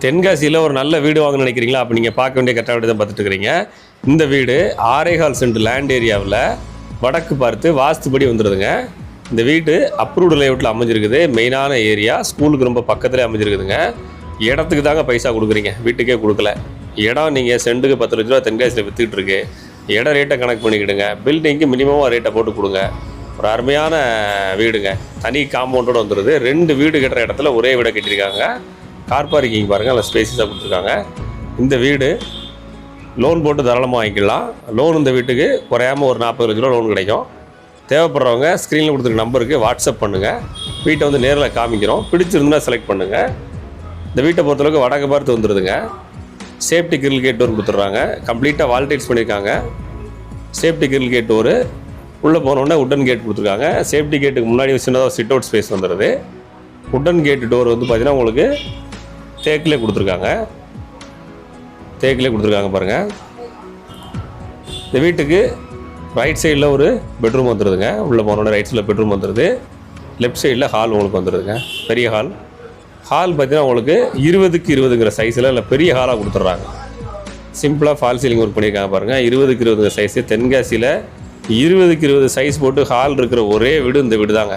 தென்காசியில் ஒரு நல்ல வீடு வாங்க நினைக்கிறீங்களா? அப்போ நீங்கள் பார்க்க வேண்டிய கரெக்டாக வீடு தான் பார்த்துட்டு இருக்கிறீங்க. இந்த வீடு 6.25 சென்ட் லேண்ட் ஏரியாவில் வடக்கு பார்த்து வாஸ்துபடி வந்துடுதுங்க. இந்த வீடு அப்ரூவ்டு லேஅவுட்டில் அமைஞ்சிருக்குது. மெயினான ஏரியா, ஸ்கூலுக்கு ரொம்ப பக்கத்துலேயே அமைஞ்சிருக்குதுங்க. இடத்துக்கு தாங்க பைசா கொடுக்குறீங்க, வீட்டுக்கே கொடுக்கல. இடம் நீங்கள் சென்ட்டுக்கு 10 லட்ச ரூபா தென்காசியில் விற்றுக்கிட்டு இருக்கு. இடம் ரேட்டை கணக்கு பண்ணிக்கிடுங்க. பில்டிங்க்கு மினிமமாக ரேட்டை போட்டு கொடுங்க. ஒரு அருமையான வீடுங்க. தனி காம்பவுண்டோடு வந்துடுது. 2 வீடு கட்டுற இடத்துல ஒரே வீடை கட்டியிருக்காங்க. கார் பார்க்கிங் பாருங்கள், அதில் ஸ்பேஸஸாக கொடுத்துருக்காங்க. இந்த வீடு லோன் போட்டு தாராளமாக வாங்கிக்கலாம். லோன் இந்த வீட்டுக்கு குறையாமல் ஒரு 40 லட்ச ரூபா லோன் கிடைக்கும். தேவைப்படுறவங்க ஸ்க்ரீனில் கொடுத்துருக்க நம்பருக்கு வாட்ஸ்அப் பண்ணுங்கள். வீட்டை வந்து நேரில் காமிக்கிறோம். பிடிச்சிருந்தா செலக்ட் பண்ணுங்கள். இந்த வீட்டை பொறுத்தளவுக்கு வடக்கு பார்த்து வந்துடுதுங்க. சேஃப்டி கிரில் கேட் டோர் கொடுத்துட்றாங்க. கம்ப்ளீட்டாக வால் டைல்ஸ் பண்ணியிருக்காங்க. சேஃப்டி கிரில் கேட் டோரு உள்ளே போனோடனே உட்டன் கேட் கொடுத்துருக்காங்க. சேஃப்டி கேட்டுக்கு முன்னாடி சின்னதாக சிட் அவுட் ஸ்பேஸ் வந்துடுது. உட்டன் கேட் டோர் வந்து பார்த்திங்கன்னா உங்களுக்கு தேக்கிலே கொடுத்துருக்காங்க. பாருங்கள். இந்த வீட்டுக்கு ரைட் சைடில் ஒரு பெட்ரூம் வந்துடுதுங்க. உள்ளே போனோடனே ரைட் சைடில் பெட்ரூம் வந்துடுது. லெஃப்ட் சைடில் ஹால் உங்களுக்கு வந்துடுதுங்க. பெரிய ஹால் பார்த்திங்கன்னா உங்களுக்கு 20க்கு 20ங்கிற சைஸில் இல்லை பெரிய ஹாலாக கொடுத்துட்றாங்க. சிம்பிளாக ஃபால் சீலிங் ஒர்க் பண்ணியிருக்காங்க பாருங்கள். 20க்கு 20 சைஸு. தென்காசியில் 20க்கு 20 சைஸ் போட்டு ஹால் இருக்கிற ஒரே வீடு இந்த வீடு தாங்க.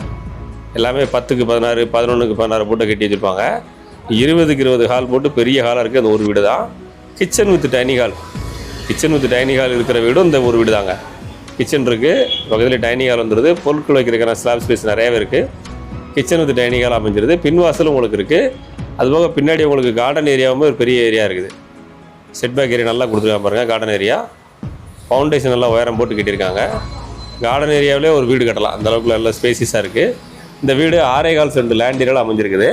எல்லாமே 10க்கு 16, 11க்கு 16 போட்டு கட்டி வச்சுருப்பாங்க. 20க்கு 20 ஹால் போட்டு பெரிய ஹாலாக இருக்குது அந்த ஒரு வீடு தான். கிச்சன் வித் டைனிங் ஹால் இருக்கிற வீடும் இந்த ஒரு வீடு தாங்க. கிச்சன் இருக்குது, பக்கத்தில் டைனிங் ஹால் வந்துடுது. பொருட்கள் வைக்கிறதுக்கான ஸ்லாப் ஸ்பேஸ் நிறையாவே இருக்குது. கிச்சன் வித் டைனிங் ஹால் அமைஞ்சிருது. பின்வாசலும் உங்களுக்கு இருக்குது. அதுபோக பின்னாடி உங்களுக்கு கார்டன் ஏரியாவும் ஒரு பெரிய ஏரியா இருக்குது. செட்பேக் ஏரியா நல்லா கொடுத்துருக்காங்க பாருங்கள். கார்டன் ஏரியா ஃபவுண்டேஷன் நல்லா உயரம் போட்டு கட்டியிருக்காங்க. கார்டன் ஏரியாவிலே ஒரு வீடு கட்டலாம், அந்த அளவுக்கு நல்ல ஸ்பேசிஸாக இருக்குது. இந்த வீடு 6.25 சென்ட் லேண்ட் ஏரியாவில் அமைஞ்சிருக்குது.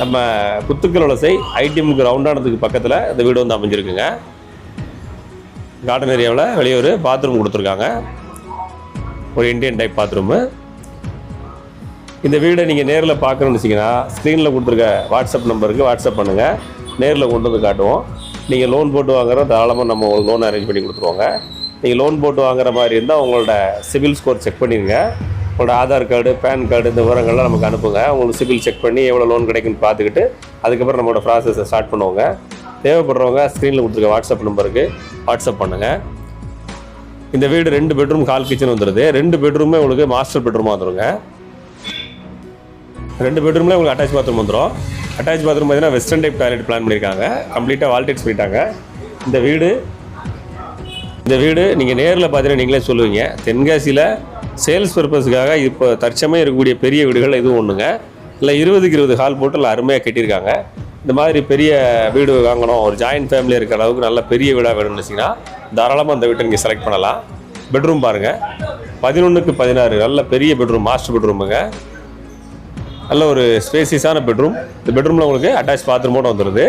நம்ம குத்துக்கல் வலசை ஐடிஎம்க்கு ரவுண்டானதுக்கு பக்கத்தில் இந்த வீடு வந்து அமைஞ்சிருக்குங்க. கார்டன் ஏரியாவில் வெளியே ஒரு பாத்ரூம் கொடுத்துருக்காங்க. ஒரு இண்டியன் டைப் பாத்ரூமு. இந்த வீடை நீங்கள் நேரில் பார்க்கணுன்னு வச்சிங்கன்னா ஸ்க்ரீனில் கொடுத்துருக்க வாட்ஸ்அப் நம்பருக்கு வாட்ஸ்அப் பண்ணுங்கள். நேரில் கொண்டு வந்து காட்டுவோம். நீங்கள் லோன் போட்டு வாங்குற தாராளமாக நம்ம உங்களுக்கு லோன் அரேஞ்ச் பண்ணி கொடுத்துருவோங்க. நீங்கள் லோன் போட்டு வாங்குற மாதிரி இருந்தால் உங்களோட சிபில் ஸ்கோர் செக் பண்ணிடுங்க. உங்களோட ஆதார் கார்டு, பேன் கார்டு, இந்த விவரங்கள்லாம் நமக்கு அனுப்புங்க. உங்களுக்கு சிபில் செக் பண்ணி எவ்வளோ லோன் கிடைக்குன்னு பார்த்துக்கிட்டு அதுக்கப்புறம் நம்மளோட ப்ராசஸை ஸ்டார்ட் பண்ணுவோங்க. தேவைப்படுறவங்க ஸ்க்ரீனில் கொடுத்துருக்க வாட்ஸ்அப் நம்பருக்கு வாட்ஸ்அப் பண்ணுங்கள். இந்த வீடு 2 பெட்ரூம் ஹால் கிச்சன் வந்துடுது. 2 பெட்ரூமே உங்களுக்கு மாஸ்டர் பெட்ரூமாக வந்துடுங்க. 2 பெட்ரூமில் உங்களுக்கு அட்டாச் பாத்ரூம் வந்துடும். அட்டாச் பாத்ரூம் பார்த்தீங்கன்னா வெஸ்டர்ன் டைப் டாய்லெட் பிளான் பண்ணியிருக்காங்க. கம்ப்ளீட்டாக வால் டைல்ஸ் பண்ணிட்டாங்க. இந்த வீடு நீங்கள் நேரில் பார்த்தீங்கன்னா நீங்களே சொல்லுவீங்க. தென்காசியில் சேல்ஸ் பர்பஸுக்காக இப்போ தற்சமயம் இருக்கக்கூடிய பெரிய வீடுகள் எதுவும் ஒன்றுங்க இல்லை. 20க்கு 20 ஹால் போட்டு நல்லா அருமையாக கட்டியிருக்காங்க. இந்த மாதிரி பெரிய வீடு வாங்கணும், ஒரு ஜாயின்ட் ஃபேமிலி இருக்கிற அளவுக்கு நல்ல பெரிய வீடாக வேணும்னு வச்சிங்கன்னா தாராளமாக அந்த வீட்டை நீங்கள் செலக்ட் பண்ணலாம். பெட்ரூம் பாருங்கள், 11க்கு 16 நல்ல பெரிய பெட்ரூம், மாஸ்டர் பெட்ரூமுங்க. நல்ல ஒரு ஸ்பேசியஸான பெட்ரூம். இந்த பெட்ரூமில் உங்களுக்கு அட்டாச் பாத்ரூமோடு வந்துடுது.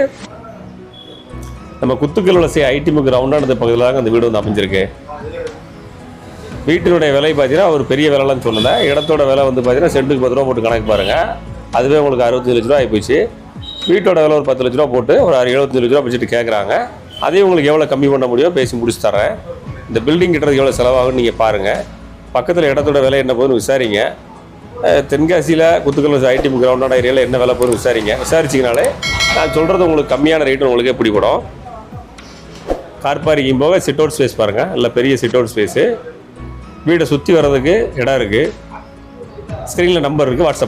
நம்ம குத்துக்கல் வலசை ஐடிஎம்க்கு ரவுண்டானது பக்கத்தில் தாங்க அந்த வீடு வந்து அமைஞ்சிருக்கு. வீட்டினுடைய விலை பார்த்தீங்கன்னா ஒரு பெரிய விலைலாம் சொல்லலை. இடத்தோட விலை வந்து பார்த்தீங்கன்னா சென்ட்டுக்கு 10 ரூபா போட்டு கணக்கு பாருங்கள். அதுவே உங்களுக்கு 65 லட்ச ரூபா ஆகிப்போச்சு. வீட்டோட விலை ஒரு 10 லட்ச ரூபா போட்டு ஒரு 75 லட்ச ரூபா வச்சுட்டு கேட்குறாங்க. அதையும் உங்களுக்கு எவ்வளோ கம்மி பண்ண முடியும் பேசி முடிச்சு தரேன். இந்த பில்டிங் கட்டுறதுக்கு எவ்வளோ செலவாகுன்னு நீங்கள் பாருங்கள். பக்கத்தில் இடத்தோட விலை என்ன போகுதுன்னு விசாரிங்க. தென்காசியில் குத்துக்கல் ஐடிஎம் கிரவுண்டான ஏரியாவில் என்ன விலை போகுதுன்னு விசாரிச்சிங்கனாலே நான் சொல்கிறது உங்களுக்கு கம்மியான ரேட்டு உங்களுக்கே பிடிப்படும். கார் பார்க்கிங் போக சிட் அவுட் ஸ்பேஸ் பாருங்கள், நல்ல பெரிய சிட் அவுட் ஸ்பேஸு. வீடை சுற்றி வர்றதுக்கு இடம் இருக்குது. ஸ்க்ரீனில் நம்பர் இருக்குது, வாட்ஸ்அப்